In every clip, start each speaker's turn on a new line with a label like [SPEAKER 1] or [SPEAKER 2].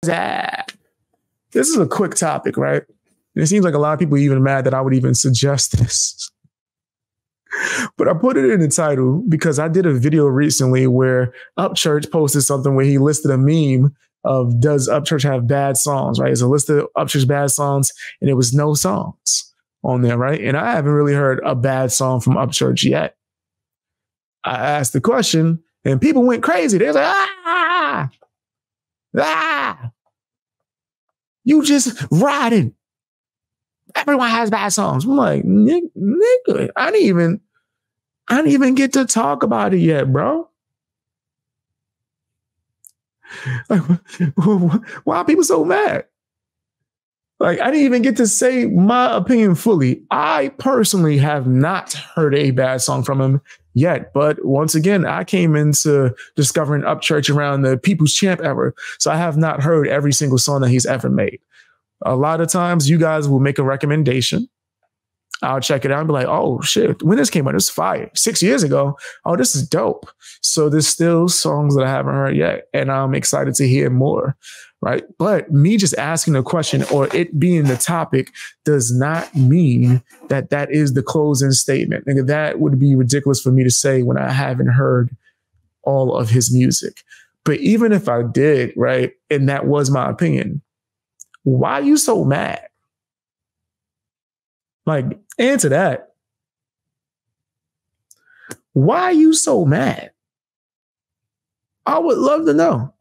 [SPEAKER 1] that? This is a quick topic, right? And it seems like a lot of people are even mad that I would even suggest this. But I put it in the title because I did a video recently where Upchurch posted something where he listed a meme of, does Upchurch have bad songs, right? It's a list of Upchurch bad songs, and it was no songs on there, right? And I haven't really heard a bad song from Upchurch yet. I asked the question, and people went crazy. They was like, you just riding. Everyone has bad songs. I'm like, nigga, I didn't even get to talk about it yet, bro. Like, why are people so mad? Like, I didn't even get to say my opinion fully. I personally have not heard a bad song from him yet. But once again, I came into discovering Upchurch around the People's Champ era. So I have not heard every single song that he's ever made. A lot of times you guys will make a recommendation. I'll check it out and be like, oh shit, when this came out, it's fire. 6 years ago, oh, this is dope. So there's still songs that I haven't heard yet, and I'm excited to hear more, right? But me just asking a question or it being the topic does not mean that that is the closing statement. Nigga, that would be ridiculous for me to say when I haven't heard all of his music. But even if I did, right, and that was my opinion, why are you so mad? Like, answer that. Why are you so mad? I would love to know.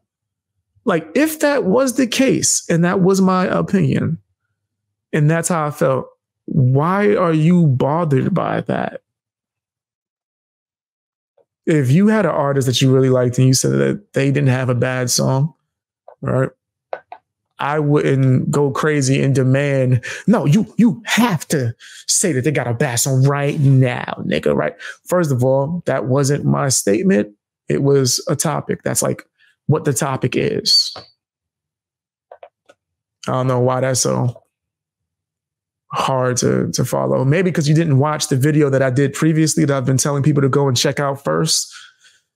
[SPEAKER 1] Like, if that was the case and that was my opinion and that's how I felt, why are you bothered by that? If you had an artist that you really liked and you said that they didn't have a bad song, right? I wouldn't go crazy and demand, no, you have to say that they got a bad song right now, nigga, right? First of all, that wasn't my statement. It was a topic. That's like what the topic is. I don't know why that's so hard to follow. Maybe because you didn't watch the video that I did previously that I've been telling people to go and check out first.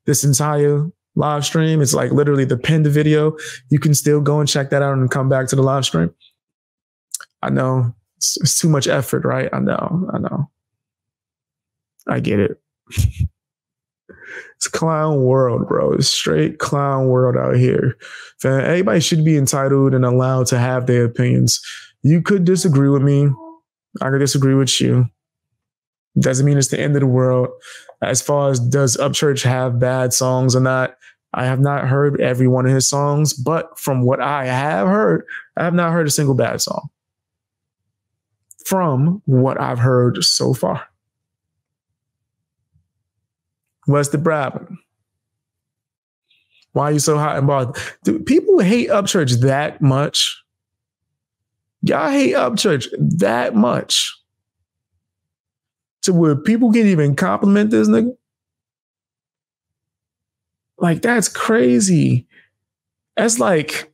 [SPEAKER 1] This entire live stream. It's like literally the pinned video. You can still go and check that out and come back to the live stream. I know it's too much effort, right? I know. I get it. It's clown world, bro. It's straight clown world out here. Everybody should be entitled and allowed to have their opinions. You could disagree with me. I could disagree with you. Doesn't mean it's the end of the world. As far as does Upchurch have bad songs or not, I have not heard every one of his songs, but from what I have heard, I have not heard a single bad song. From what I've heard so far. What's the problem? Why are you so hot and bothered? Do people hate Upchurch that much? Y'all hate Upchurch that much? To where people can't even compliment this nigga? Like, that's crazy. That's like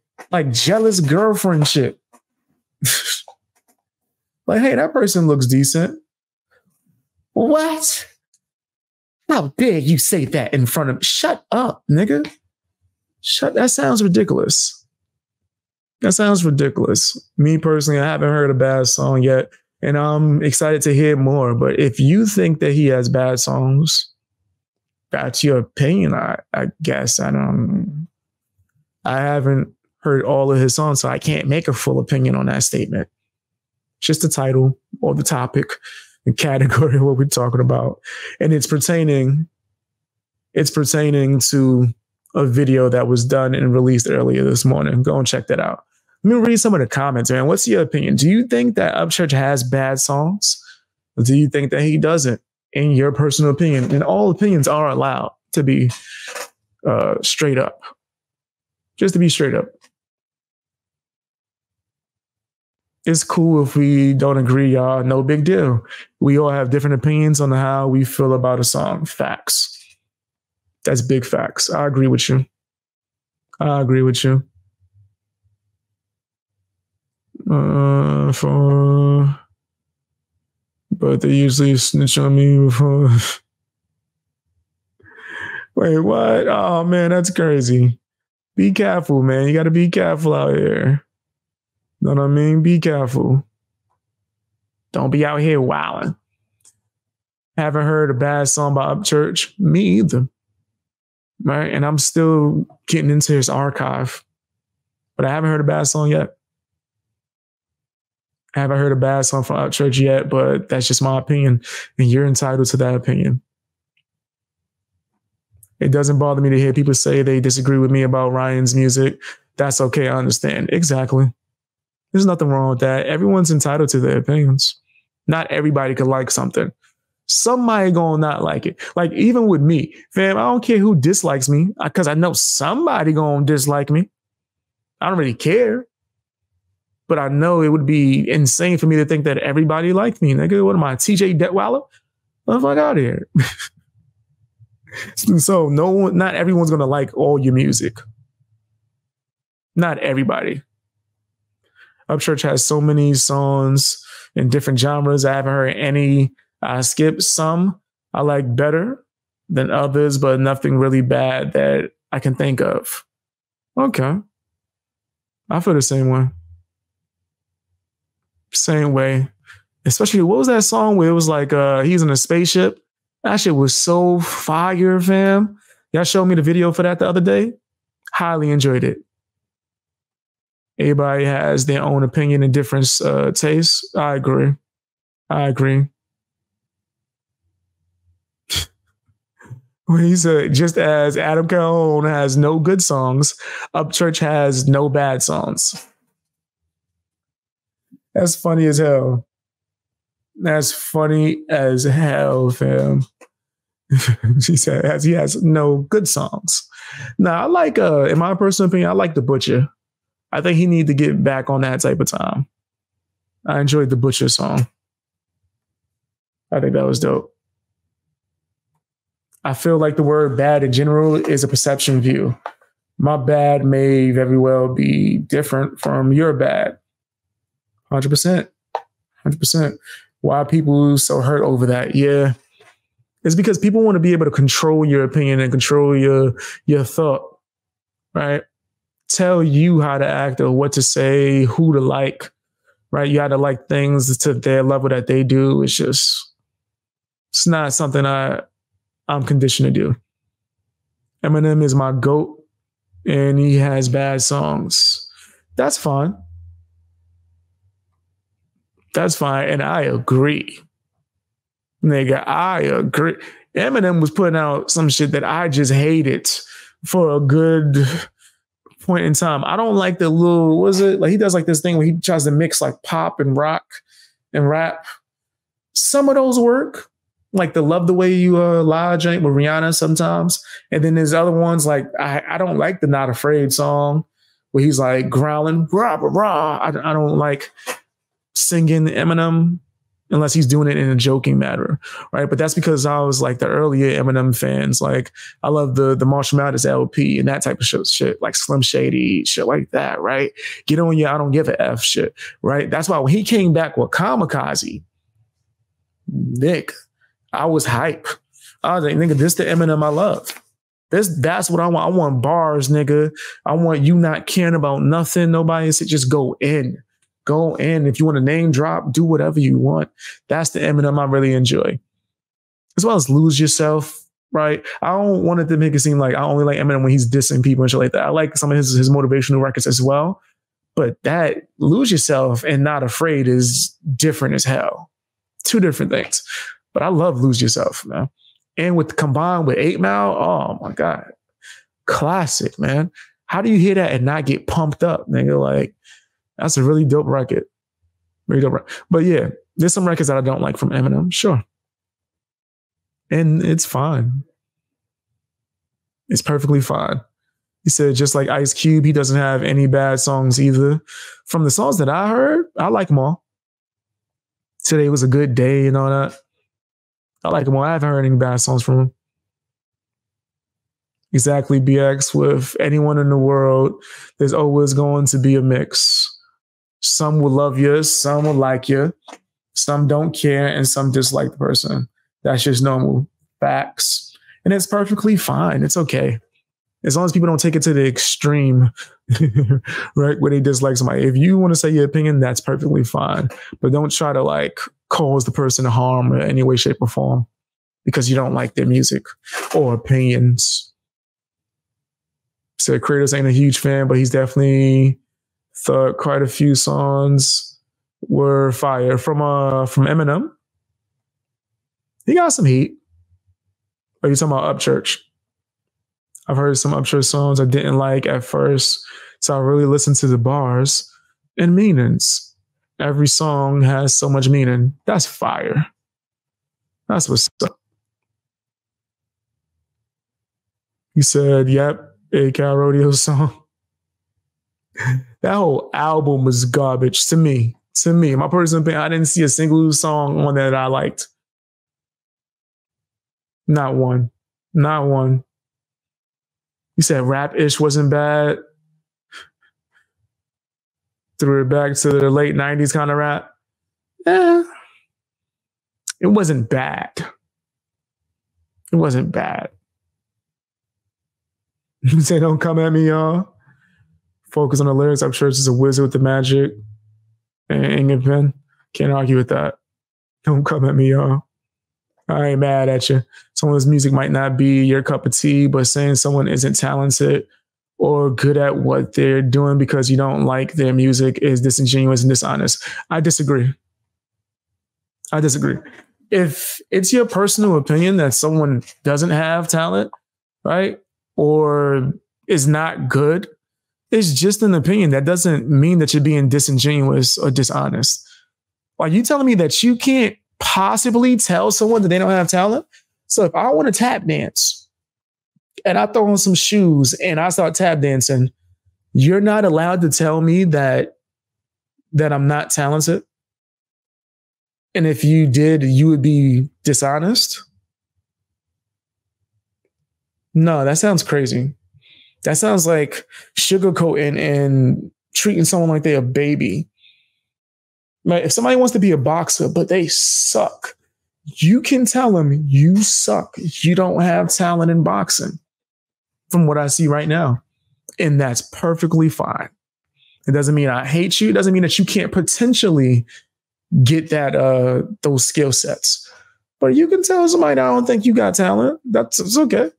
[SPEAKER 1] jealous girlfriend shit. Like, hey, that person looks decent. What? How dare you say that in front of... Shut up, nigga. That sounds ridiculous. That sounds ridiculous. Me personally, I haven't heard a bad song yet, and I'm excited to hear more. But if you think that he has bad songs, that's your opinion, I guess. I haven't heard all of his songs, so I can't make a full opinion on that statement. Just the title or the topic and category of what we're talking about. And it's pertaining to a video that was done and released earlier this morning. Go and check that out. Let me read some of the comments, man. What's your opinion? Do you think that Upchurch has bad songs? Or do you think that he doesn't? In your personal opinion, and all opinions are allowed to be straight up. Just to be straight up. It's cool if we don't agree, y'all. No big deal. We all have different opinions on how we feel about a song. Facts. That's big facts. I agree with you. But they usually snitch on me before. Wait, what? Oh man, that's crazy. Be careful, man. You got to be careful out here. Know what I mean? Be careful. Don't be out here wilding. Haven't heard a bad song by Upchurch? Me either. Right? And I'm still getting into his archive. But I haven't heard a bad song yet. I haven't heard a bad song from Upchurch yet, but that's just my opinion. And you're entitled to that opinion. It doesn't bother me to hear people say they disagree with me about Ryan's music. That's okay. I understand. Exactly. There's nothing wrong with that. Everyone's entitled to their opinions. Not everybody could like something. Somebody gonna not like it. Like even with me, fam, I don't care who dislikes me because I know somebody gonna dislike me. I don't really care. But I know it would be insane for me to think that everybody liked me. Nigga, what am I, TJ Detweiler? What the fuck out of here? So not everyone's gonna like all your music. Not everybody. Upchurch has so many songs in different genres. I haven't heard any. I skipped some I like better than others, but nothing really bad that I can think of. Okay. I feel the same way. Same way. Especially, what was that song where it was like he's in a spaceship? That shit was so fire, fam. Y'all showed me the video for that the other day. Highly enjoyed it. Everybody has their own opinion and different tastes. I agree. Well, he said, just as Adam Calhoun has no good songs, Upchurch has no bad songs. That's funny as hell. That's funny as hell, fam. She said, he has no good songs. Now, I like, in my personal opinion, I like The Butcher. I think he need to get back on that type of time. I enjoyed The Butcher song. I think that was dope. I feel like the word bad in general is a perception view. My bad may very well be different from your bad. 100%. 100%. Why are people so hurt over that? Yeah. It's because people want to be able to control your opinion and control your thought, right? Tell you how to act or what to say, who to like, right? You got to like things to their level that they do. It's not something I'm conditioned to do. Eminem is my GOAT and he has bad songs. That's fine. That's fine. And I agree. Nigga, I agree. Eminem was putting out some shit that I just hated for a good point in time. I don't like the little, what is it? Like he does like this thing where he tries to mix like pop and rock and rap. Some of those work. Like the Love the Way You Lie joint with Rihanna sometimes. And then there's other ones like, I don't like the Not Afraid song where he's like growling, rah, rah, rah. I don't like singing Eminem unless he's doing it in a joking manner, right? But that's because I was like the earlier Eminem fans. Like I love the Marshall Mathers LP and that type of shit, like Slim Shady, shit like that, right? Get on your I don't give a F shit, right? That's why when he came back with Kamikaze, Nick, I was hype. I was like, nigga, this the Eminem I love. That's what I want. I want bars, nigga. I want you not caring about nothing. Nobody said just go in. Go in. If you want to name drop, do whatever you want. That's the Eminem I really enjoy. As well as Lose Yourself, right? I don't want it to make it seem like I only like Eminem when he's dissing people and shit like that. I like some of his motivational records as well. But that Lose Yourself and Not Afraid is different as hell. Two different things. But I love Lose Yourself, man. And with combined with 8 Mile, oh my God. Classic, man. How do you hear that and not get pumped up, nigga? Like, that's a really dope record. Really dope record. But yeah, there's some records that I don't like from Eminem, sure. And it's fine. It's perfectly fine. He said, just like Ice Cube, he doesn't have any bad songs either. From the songs that I heard, I like them all. Today Was a Good Day and all that. I like them all. I haven't heard any bad songs from him. Exactly, BX. With anyone in the world, there's always going to be a mix. Some will love you, some will like you, some don't care, and some dislike the person. That's just normal facts. And it's perfectly fine. It's okay. As long as people don't take it to the extreme, right, where they dislike somebody. If you want to say your opinion, that's perfectly fine. But don't try to like cause the person harm in any way, shape, or form because you don't like their music or opinions. So Kratos ain't a huge fan, but he's definitely thought quite a few songs were fire from Eminem. He got some heat. Are you talking about Upchurch? I've heard some Upchurch songs I didn't like at first, so I really listened to the bars and meanings. Every song has so much meaning. That's fire. That's what's up. You said, yep, a Cal Rodeo song. That whole album was garbage to me. To me, my personal opinion, I didn't see a single song on that I liked. Not one. Not one. You said Rap-ish wasn't bad. Threw it back to the late 90s kind of rap. It wasn't bad. It wasn't bad. You say, don't come at me, y'all. Focus on the lyrics. Upchurch is a wizard with the magic and ink and pen. Can't argue with that. Don't come at me, y'all. I ain't mad at you. Someone's music might not be your cup of tea, but saying someone isn't talented or good at what they're doing because you don't like their music is disingenuous and dishonest. I disagree. I disagree. If it's your personal opinion that someone doesn't have talent, right, or is not good, it's just an opinion. That doesn't mean that you're being disingenuous or dishonest. Are you telling me that you can't possibly tell someone that they don't have talent? So if I want to tap dance and I throw on some shoes and I start tap dancing, you're not allowed to tell me that I'm not talented. And if you did, you would be dishonest. No, that sounds crazy. That sounds like sugarcoating and treating someone like they're a baby. Right? If somebody wants to be a boxer, but they suck, you can tell them you suck. You don't have talent in boxing from what I see right now. And that's perfectly fine. It doesn't mean I hate you. It doesn't mean that you can't potentially get that those skill sets. But you can tell somebody, I don't think you got talent. It's okay.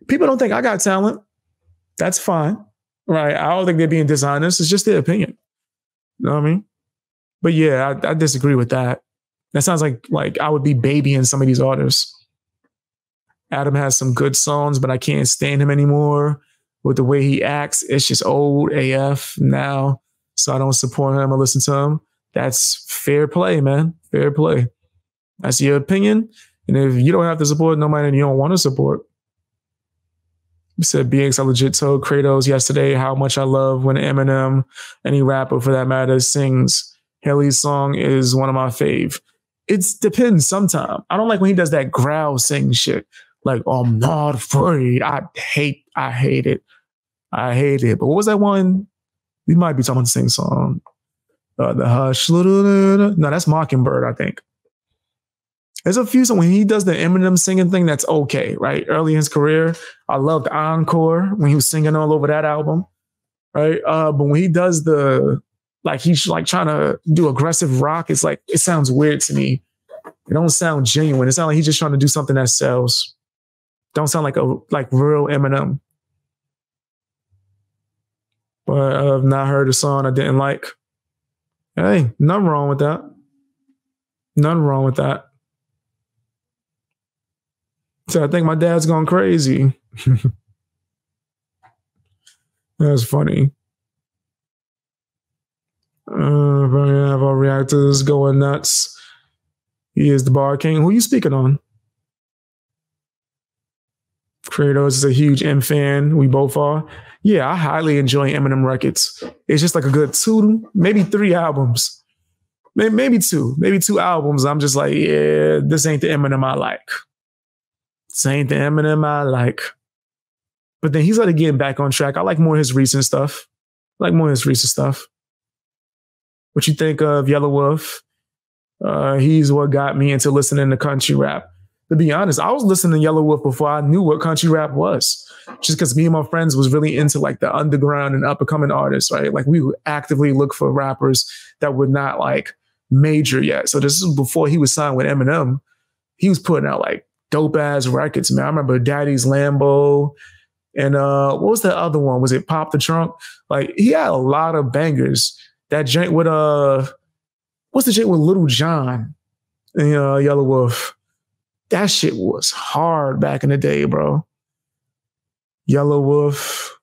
[SPEAKER 1] People don't think I got talent. That's fine. Right? I don't think they're being dishonest. It's just their opinion. You know what I mean? But yeah, I disagree with that. That sounds like I would be babying some of these artists. Adam has some good songs, but I can't stand him anymore. With the way he acts, it's just old AF now. So I don't support him or listen to him. That's fair play, man. Fair play. That's your opinion. And if you don't have to support nobody and you don't want to support. You said BX, I legit told Kratos yesterday how much I love when Eminem, any rapper for that matter, sings. Haley's song is one of my fave. It depends sometimes. I don't like when he does that growl sing shit. Like, I'm not afraid. I hate it. I hate it. But what was that one? We might be talking about the same song. The Hush. No, that's Mockingbird, I think. There's a few songs when he does the Eminem singing thing, that's okay, right? Early in his career, I loved Encore when he was singing all over that album, right? But when he does he's like trying to do aggressive rock, it's like, it sounds weird to me. It don't sound genuine. It sounds like he's just trying to do something that sells. Don't sound like real Eminem. But I've not heard a song I didn't like. Hey, nothing wrong with that. Nothing wrong with that. So I think my dad's gone crazy. That's funny. Have our reactors going nuts. He is the bar king. Who are you speaking on? Kratos is a huge M fan. We both are. Yeah, I highly enjoy Eminem records. It's just like a good 2, maybe 3 albums. Maybe 2 albums. I'm just like, yeah, this ain't the Eminem I like. This ain't the Eminem I like. But then he's like getting back on track. I like more of his recent stuff. What you think of Yellow Wolf? He's what got me into listening to country rap. To be honest, I was listening to Yellow Wolf before I knew what country rap was. Just because me and my friends was really into like the underground and up and coming artists, right? Like we would actively look for rappers that would not like major yet. So this is before he was signed with Eminem. He was putting out like dope ass records, man. I remember Daddy's Lambo and what was the other one? Was it Pop the Trunk? Like he had a lot of bangers. That joint with what's the joint with Little John and Yellow Wolf? That shit was hard back in the day, bro. Yellow Wolf,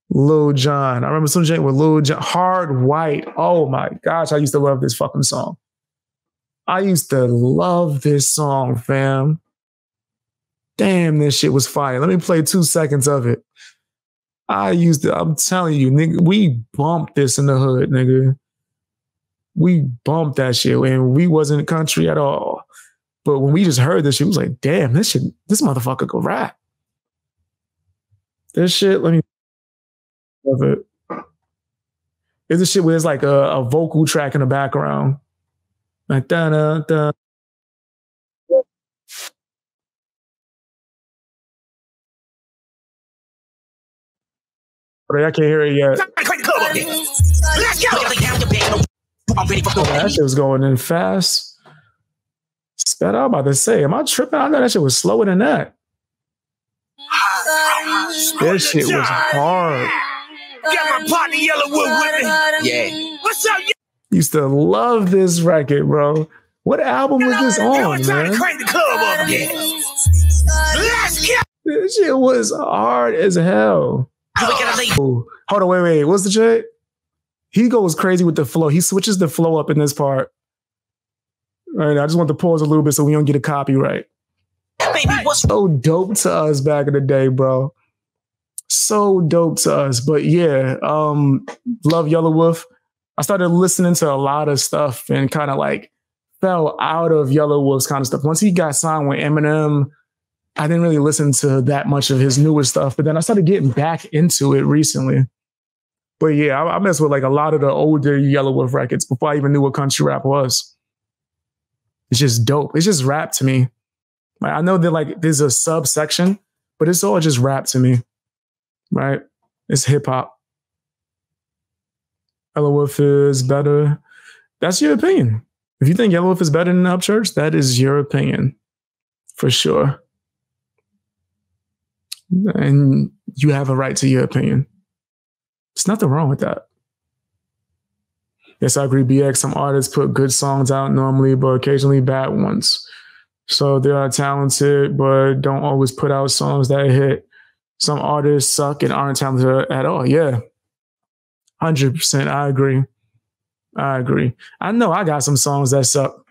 [SPEAKER 1] Lil Jon. I remember some joint with Lil Jon. Hard White. Oh my gosh, I used to love this fucking song. I used to love this song, fam. Damn, this shit was fire. Let me play 2 seconds of it. I'm telling you, nigga, we bumped this in the hood, nigga. We bumped that shit and we wasn't country at all. But when we just heard this shit, it was like, damn, this motherfucker could rap. This shit, let me love it. It's a shit where it's like a vocal track in the background. Like da da da. But I can't hear it yet. That shit was going in fast. Sped up, I'm about to say, am I tripping? I know that shit was slower than that. That shit was hard.
[SPEAKER 2] Got my partner Yellow Wolf with me. Yeah. What's up?
[SPEAKER 1] Used to love this record, bro. What album was this on, man?
[SPEAKER 2] To crank the club up again. Let's go.
[SPEAKER 1] This shit was hard as hell. Oh, hold on, wait. What's the shit? He goes crazy with the flow. He switches the flow up in this part. All right, I just want to pause a little bit so we don't get a copyright.
[SPEAKER 2] Baby, what's
[SPEAKER 1] so dope to us back in the day, bro. So dope to us. But yeah, love Yellow Wolf. I started listening to a lot of stuff and kind of like fell out of Yellow Wolf's kind of stuff. Once he got signed with Eminem, I didn't really listen to that much of his newer stuff. But then I started getting back into it recently. But yeah, I messed with like a lot of the older Yellow Wolf records before I even knew what country rap was. It's just dope. It's just rap to me. Like, I know that like there's a subsection, but it's all just rap to me, right? It's hip hop. Yellow Wolf is better. That's your opinion. If you think Yellow Wolf is better than Upchurch, that is your opinion, for sure. And you have a right to your opinion. There's nothing wrong with that. Yes, I agree, BX. Some artists put good songs out normally, but occasionally bad ones. So they are talented, but don't always put out songs that hit. Some artists suck and aren't talented at all. Yeah, 100%. I agree. I know I got some songs that suck.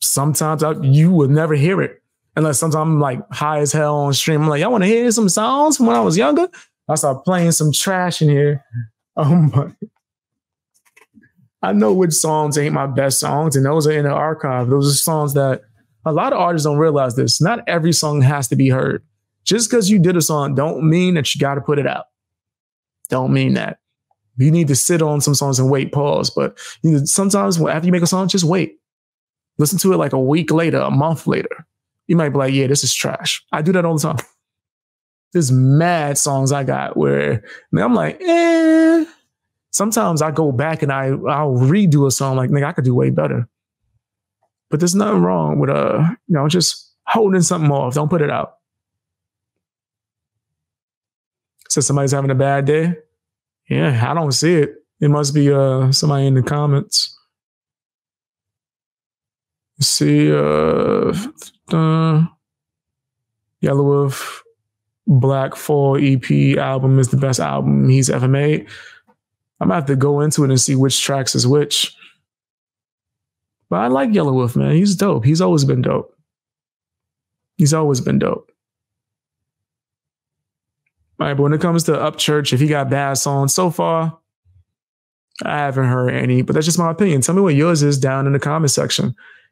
[SPEAKER 1] Sometimes you would never hear it. Unless sometimes I'm like high as hell on stream. I'm like, y'all want to hear some songs from when I was younger? I start playing some trash in here. Oh my. I know which songs ain't my best songs, and those are in the archive. Those are songs that a lot of artists don't realize this. Not every song has to be heard. Just because you did a song don't mean that you got to put it out. Don't mean that. You need to sit on some songs and wait, pause. But sometimes after you make a song, just wait. Listen to it like a week later, a month later. You might be like, yeah, this is trash. I do that all the time. There's mad songs I got where I'm like, eh. Sometimes I go back and I'll redo a song like, nigga, I could do way better. But there's nothing wrong with just holding something off. Don't put it out. So somebody's having a bad day. Yeah, I don't see it. It must be somebody in the comments. See, Yellow Wolf Black Fall EP album is the best album he's ever made. I'm gonna have to go into it and see which tracks is which. But I like Yellow Wolf, man. He's dope. He's always been dope. All right, but when it comes to Upchurch, if he got bad songs so far, I haven't heard any, but that's just my opinion. Tell me what yours is down in the comment section.